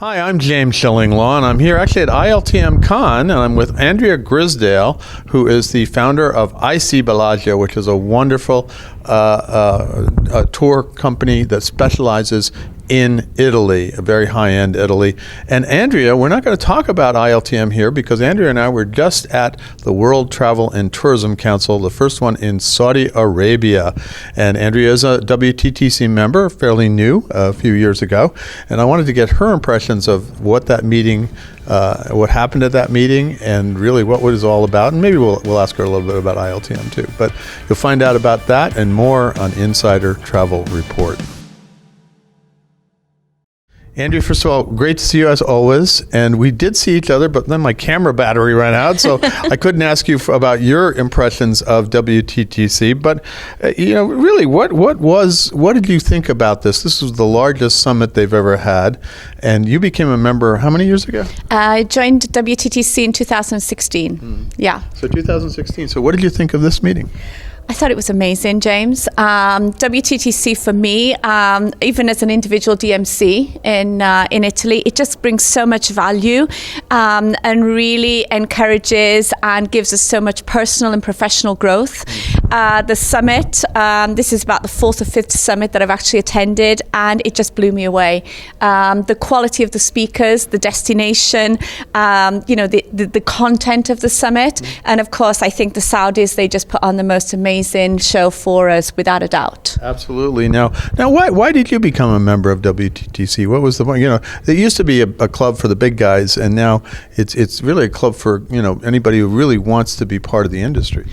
Hi, I'm James Schilling-Law, and I'm here actually at ILTM Con, and I'm with Andrea Grisdale, who is the founder of IC Bellagio, which is a wonderful tour company that specializes in Italy, a very high-end Italy. And Andrea, we're not going to talk about ILTM here because Andrea and I were just at the World Travel and Tourism Council, the first one in Saudi Arabia. And Andrea is a WTTC member, fairly new, a few years ago. And I wanted to get her impressions of what that meeting, what happened at that meeting, and really what it was all about. And maybe we'll ask her a little bit about ILTM too. But you'll find out about that and more on Insider Travel Report. Andrea, first of all, great to see you as always. And we did see each other, but then my camera battery ran out, so I couldn't ask you about your impressions of WTTC. But really, what did you think about this? This was the largest summit they've ever had, and you became a member how many years ago? I joined WTTC in 2016. Yeah. So 2016. So what did you think of this meeting? I thought it was amazing, James. WTTC for me, even as an individual DMC in Italy, it just brings so much value and really encourages and gives us so much personal and professional growth. The summit, this is about the fourth or fifth summit that I've actually attended, and it just blew me away. The quality of the speakers, the destination, the content of the summit, and of course, I think the Saudis, they just put on the most amazing show for us, without a doubt. Absolutely. Now, why did you become a member of WTTC? What was the point? There used to be a club for the big guys, and now it's really a club for anybody who really wants to be part of the industry.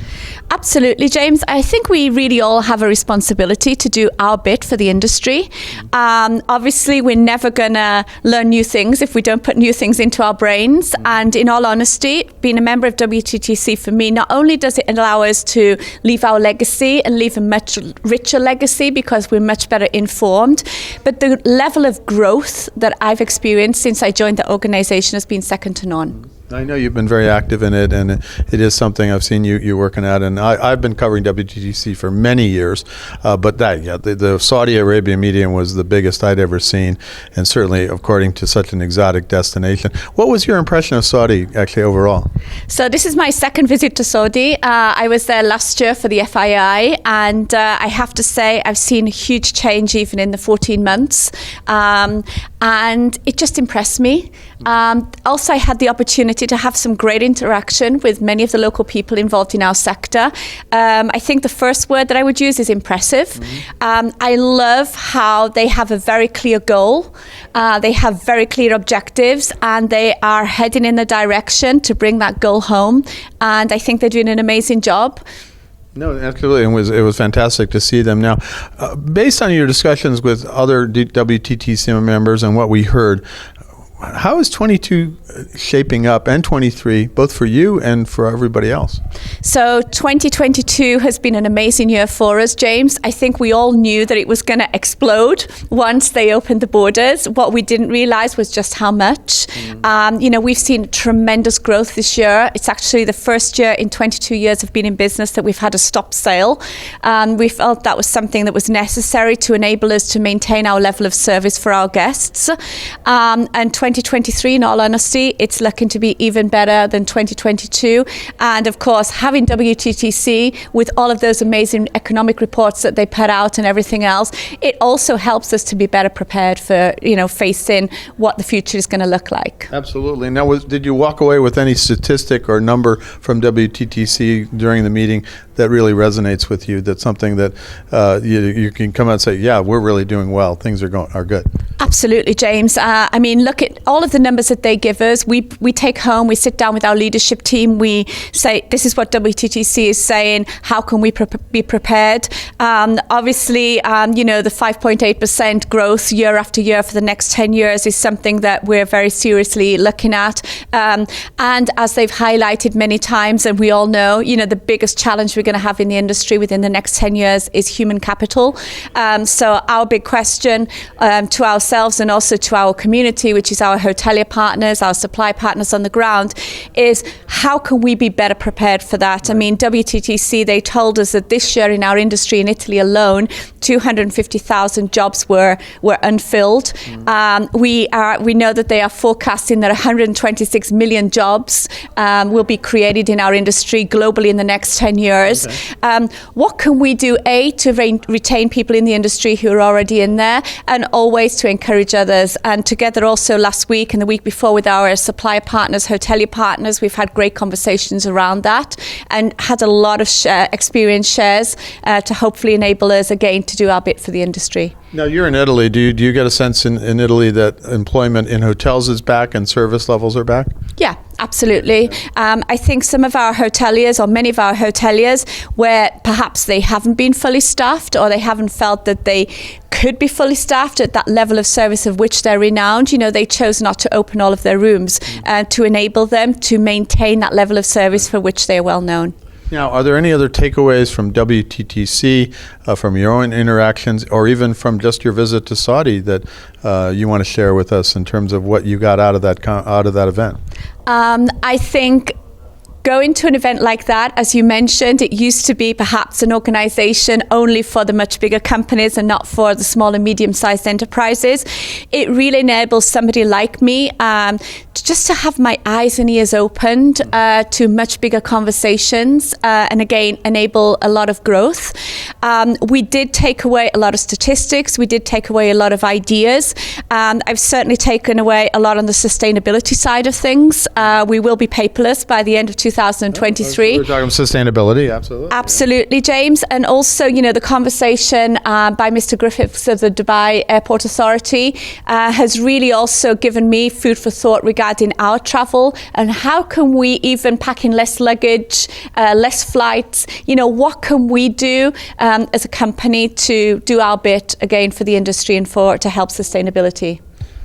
Absolutely, James. I think we really all have a responsibility to do our bit for the industry. Obviously, we're never going to learn new things if we don't put new things into our brains. And in all honesty, being a member of WTTC for me, not only does it allow us to leave our legacy and leave a much richer legacy because we're much better informed, but the level of growth that I've experienced since I joined the organization has been second to none. I know you've been very active in it, and it is something I've seen you working at, and I've been covering WTTC for many years, but the Saudi Arabia meeting was the biggest I'd ever seen, and certainly according to such an exotic destination. What was your impression of Saudi actually overall? So this is my second visit to Saudi. I was there last year for the FII, and I have to say I've seen a huge change even in the 14 months, and it just impressed me. Also, I had the opportunity to have some great interaction with many of the local people involved in our sector. I think the first word that I would use is impressive. I love how they have a very clear goal. They have very clear objectives, and they are heading in the direction to bring that goal home. And I think they're doing an amazing job. No, absolutely. It was fantastic to see them. Now, based on your discussions with other WTTC members and what we heard, how is 22 shaping up, and 23, both for you and for everybody else? So 2022 has been an amazing year for us, James. I think we all knew that it was going to explode once they opened the borders. What we didn't realize was just how much. We've seen tremendous growth this year. It's actually the first year in 22 years of being in business that we've had a stop sale. We felt that was something that was necessary to enable us to maintain our level of service for our guests. And 2023, in all honesty, it's looking to be even better than 2022. And of course, having WTTC with all of those amazing economic reports that they put out and everything else, it also helps us to be better prepared for, facing what the future is going to look like. Absolutely. Now, did you walk away with any statistic or number from WTTC during the meeting that really resonates with you? That's something that you can come out and say, yeah, we're really doing well. Things are good. Absolutely, James. Look at all of the numbers that they give us. We take home, we sit down with our leadership team, we say, this is what WTTC is saying, how can we be prepared? Obviously, the 5.8% growth year after year for the next 10 years is something that we're very seriously looking at. And as they've highlighted many times, and we all know, the biggest challenge we're going to have in the industry within the next 10 years is human capital. So our big question to ourselves ourselves and also to our community, which is our hotelier partners, our supply partners on the ground, is how can we be better prepared for that? I mean, WTTC, they told us that this year in our industry in Italy alone, 250,000 jobs were unfilled. We know that they are forecasting that 126 million jobs will be created in our industry globally in the next 10 years. Okay. What can we do, A, to retain people in the industry who are already in there, and always to encourage others? And together also last week and the week before with our supplier partners, hotelier partners, we've had great conversations around that and had a lot of experience shares to hopefully enable us again to do our bit for the industry. Now, you're in Italy. Do you get a sense in Italy that employment in hotels is back and service levels are back? Yeah, absolutely. I think some of our hoteliers, or many of our hoteliers, where perhaps they haven't been fully staffed or they haven't felt that they could be fully staffed at that level of service of which they're renowned, they chose not to open all of their rooms to enable them to maintain that level of service for which they are well known. Now, are there any other takeaways from WTTC, from your own interactions, or even from just your visit to Saudi that you want to share with us in terms of what you got out of that event? I think going to an event like that, as you mentioned, it used to be perhaps an organization only for the much bigger companies and not for the small and medium-sized enterprises. It really enables somebody like me just to have my eyes and ears opened to much bigger conversations and again enable a lot of growth. We did take away a lot of statistics. We did take away a lot of ideas. I've certainly taken away a lot on the sustainability side of things. We will be paperless by the end of 2023. We're talking sustainability, absolutely. Absolutely, James. And also, the conversation by Mr. Griffiths of the Dubai Airport Authority has really also given me food for thought regarding our travel and how can we even pack in less luggage, less flights. What can we do as a company to do our bit again for the industry and to help sustainability?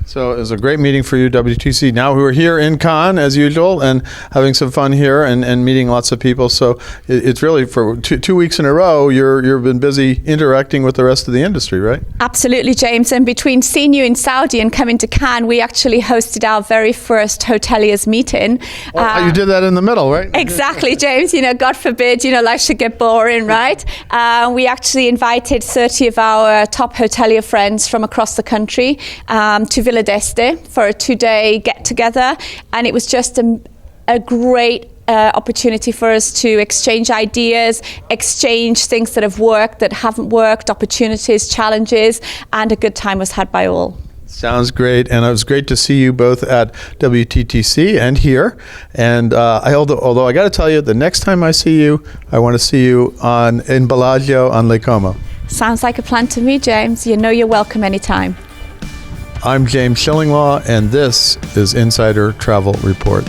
So it was a great meeting for you, WTC. Now we're here in Cannes, as usual, and having some fun here and meeting lots of people. So it's really for 2 weeks in a row, you've been busy interacting with the rest of the industry, right? Absolutely, James. And between seeing you in Saudi and coming to Cannes, we actually hosted our very first hoteliers meeting. You did that in the middle, right? Exactly, James. God forbid, life should get boring, right? We actually invited 30 of our top hotelier friends from across the country to Villa d'Este for a 2-day get-together, and it was just a great opportunity for us to exchange ideas, exchange things that have worked, that haven't worked, opportunities, challenges, and a good time was had by all. Sounds great, and it was great to see you both at WTTC and here. And although I got to tell you, the next time I see you, I want to see you in Bellagio on Lake Como. Sounds like a plan to me, James. You're welcome anytime. I'm James Shillinglaw, and this is Insider Travel Report.